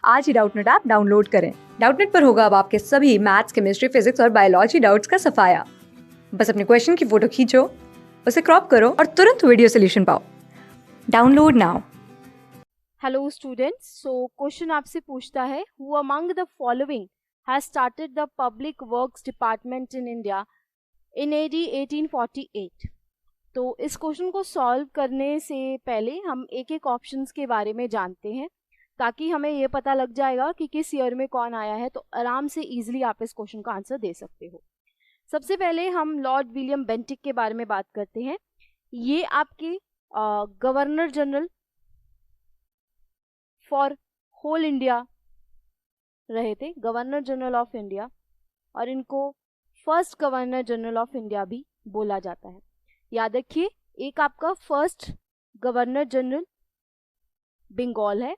आज ही Doubtnut app download करें। Doubtnut पर होगा अब आपके सभी मैथ्स, केमिस्ट्री, फिजिक्स और बायोलॉजी डाउट्स का सफाया। बस अपने क्वेश्चन की फोटो खींचो, उसे क्रॉप करो और तुरंत वीडियो सोल्यूशन पाओ। Download now. Hello students, so question आपसे पूछता है, who among the following has started the public works department in India in AD 1848। तो इस क्वेश्चन को सॉल्व करने से पहले हम एक एक ऑप्शंस के बारे में जानते हैं, ताकि हमें ये पता लग जाएगा कि किस ईयर में कौन आया है। तो आराम से इजीली आप इस क्वेश्चन का आंसर दे सकते हो। सबसे पहले हम लॉर्ड विलियम बेंटिक के बारे में बात करते हैं। ये आपके governor general for whole India रहे थे, गवर्नर जनरल ऑफ इंडिया, और इनको first governor general of India भी बोला जाता है। याद रखिए, एक आपका फर्स्ट गवर्नर जनरल बंगाल है,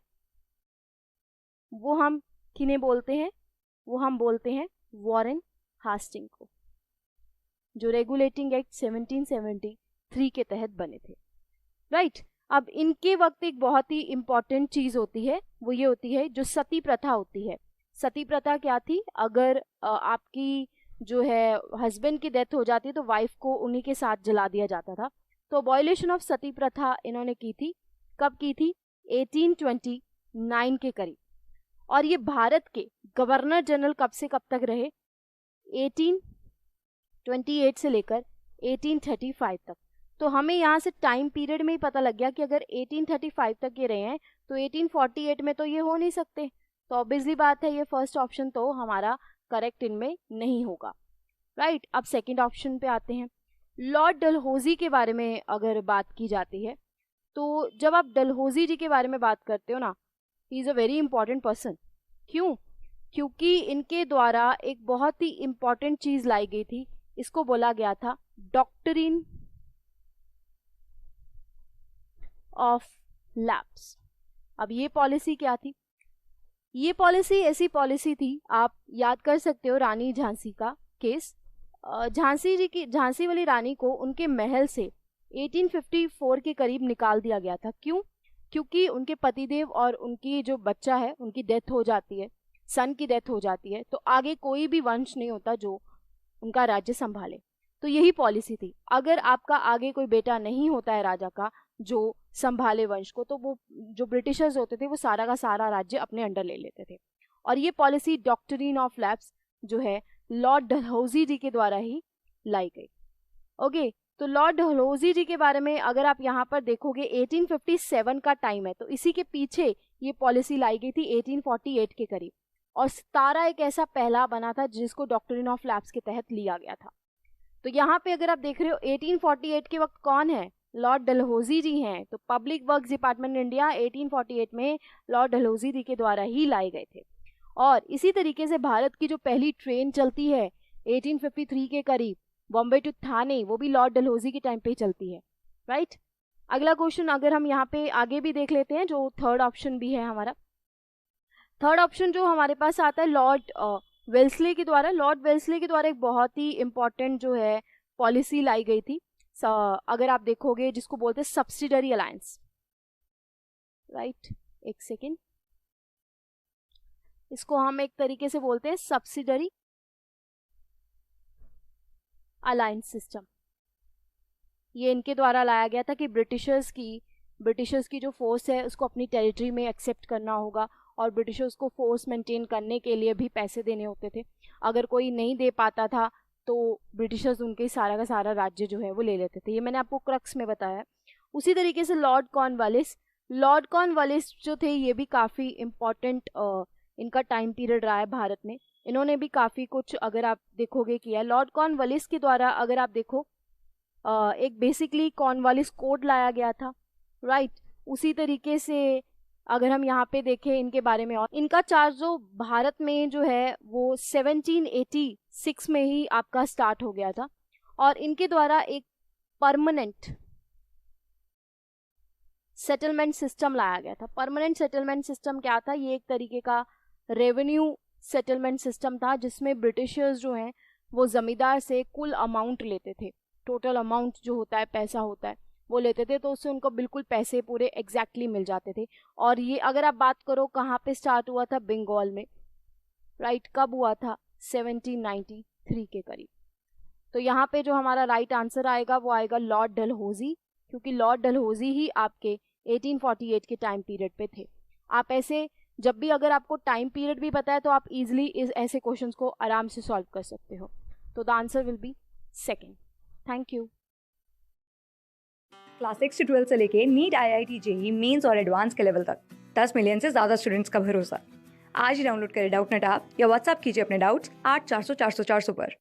वो हम किन्हें बोलते हैं? वो हम बोलते हैं वॉरेन हास्टिंग को, जो रेगुलेटिंग एक्ट 1773 के तहत बने थे। राइट। अब इनके वक्त एक बहुत ही इंपॉर्टेंट चीज होती है, वो ये होती है जो सती प्रथा होती है। सती प्रथा क्या थी? अगर आपकी जो है हस्बैंड की डेथ हो जाती है तो वाइफ को उन्हीं के साथ जला दिया जाता था। तो अबॉलिशन ऑफ सती प्रथा इन्होंने की थी। कब की थी? 1829 के करीब। और ये भारत के गवर्नर जनरल कब से कब तक रहे? 1828 से लेकर 1835 तक। तो हमें यहाँ से टाइम पीरियड में ही पता लग गया कि अगर 1835 तक ये रहे हैं तो 1848 में तो ये हो नहीं सकते। तो ऑब्वियसली बात है, ये फर्स्ट ऑप्शन तो हमारा करेक्ट इनमें नहीं होगा। राइट। अब सेकंड ऑप्शन पे आते हैं। लॉर्ड डलहौजी के बारे में अगर बात की जाती है, तो जब आप डलहौजी जी के बारे में बात करते हो ना, he is a very important person. क्यों? क्योंकि इनके द्वारा एक बहुत ही इंपॉर्टेंट चीज लाई गई थी, इसको बोला गया था डॉक्ट्रिन ऑफ लैप्स। अब ये पॉलिसी क्या थी? ये पॉलिसी ऐसी पॉलिसी थी, आप याद कर सकते हो रानी झांसी का केस। झांसी वाली रानी को उनके महल से 1854 के करीब निकाल दिया गया था। क्यों? क्योंकि उनके पतिदेव और उनकी जो बच्चा है उनकी डेथ हो जाती है, सन की डेथ हो जाती है, तो आगे कोई भी वंश नहीं होता जो उनका राज्य संभाले। तो यही पॉलिसी थी, अगर आपका आगे कोई बेटा नहीं होता है राजा का जो संभाले वंश को, तो वो जो ब्रिटिशर्स होते थे वो सारा का सारा राज्य अपने अंडर ले लेते थे। और ये पॉलिसी डॉक्ट्रिन ऑफ लैप्स जो है लॉर्ड डलहौजी जी के द्वारा ही लाई गई। ओके। तो लॉर्ड डलहौजी जी के बारे में अगर आप यहाँ पर देखोगे 1857 का टाइम है, तो इसी के पीछे ये पॉलिसी लाई गई थी 1848 के करीब। और सतारा एक ऐसा पहला बना था जिसको डॉक्ट्रिन ऑफ लैप्स के तहत लिया गया था। तो यहाँ पे अगर आप देख रहे हो 1848 के वक्त कौन है? लॉर्ड डलहौजी जी हैं। तो पब्लिक वर्क्स डिपार्टमेंट इंडिया 1848 में लॉर्ड डलहौजी जी के द्वारा ही लाए गए थे। और इसी तरीके से भारत की जो पहली ट्रेन चलती है 1853 के करीब बॉम्बे टू थाने, वो भी लॉर्ड डलहौजी के टाइम पे ही चलती है। राइट। अगला क्वेश्चन अगर हम यहाँ पे आगे भी देख लेते हैं, जो थर्ड ऑप्शन भी है हमारा। थर्ड ऑप्शन जो हमारे पास आता है लॉर्ड वेल्सले के द्वारा। लॉर्ड वेल्सले के द्वारा एक बहुत ही इंपॉर्टेंट जो है पॉलिसी लाई गई थी, अगर आप देखोगे, जिसको बोलते हैं सब्सिडरी अलायंस। राइट, एक सेकेंड, इसको हम एक तरीके से बोलते हैं सब्सिडरी अलायंस सिस्टम। ये इनके द्वारा लाया गया था कि ब्रिटिशर्स की जो फोर्स है उसको अपनी टेरिटरी में एक्सेप्ट करना होगा, और ब्रिटिशर्स को फोर्स मेंटेन करने के लिए भी पैसे देने होते थे। अगर कोई नहीं दे पाता था तो ब्रिटिशर्स उनके सारा का सारा राज्य जो है वो ले लेते थे। ये मैंने आपको क्रक्स में बताया। उसी तरीके से लॉर्ड कॉर्नवालिस जो थे, ये भी काफ़ी इम्पोर्टेंट इनका टाइम पीरियड रहा है भारत में। इन्होंने भी काफ़ी कुछ अगर आप देखोगे किया है। लॉर्ड कॉर्नवालिस के द्वारा अगर आप देखो एक बेसिकली कॉर्नवालिस कोड लाया गया था। राइट। उसी तरीके से अगर हम यहाँ पे देखें इनके बारे में, और इनका चार्ज जो भारत में जो है वो 1786 में ही आपका स्टार्ट हो गया था। और इनके द्वारा एक परमानेंट सेटलमेंट सिस्टम लाया गया था। परमानेंट सेटलमेंट सिस्टम क्या था? ये एक तरीके का रेवेन्यू सेटलमेंट सिस्टम था, जिसमें ब्रिटिशर्स जो हैं वो जमींदार से कुल अमाउंट लेते थे। टोटल अमाउंट जो होता है, पैसा होता है, वो लेते थे, तो उससे उनको बिल्कुल पैसे पूरे एग्जैक्टली मिल जाते थे। और ये अगर आप बात करो कहाँ पे स्टार्ट हुआ था, बंगाल में, राइट। कब हुआ था? 1793 के करीब। तो यहाँ पे जो हमारा राइट आंसर आएगा वो आएगा लॉर्ड डलहौजी, क्योंकि लॉर्ड डलहौजी ही आपके 1848 के टाइम पीरियड पे थे। आप ऐसे जब भी अगर आपको टाइम पीरियड भी पता है तो आप इजिली इस ऐसे क्वेश्चंस को आराम से सॉल्व कर सकते हो। तो the answer will be second. Thank you. Class 6 से 12 से लेके नीट, IIT, जेई मेंस और एडवांस के लेवल तक 10 मिलियन से ज़्यादा स्टूडेंट्स का भरोसा। आज ही डाउनलोड करें डाउटनेट ऐप या व्हाट्सएप कीजिए अपने डाउट्स 8400 400 400 पर।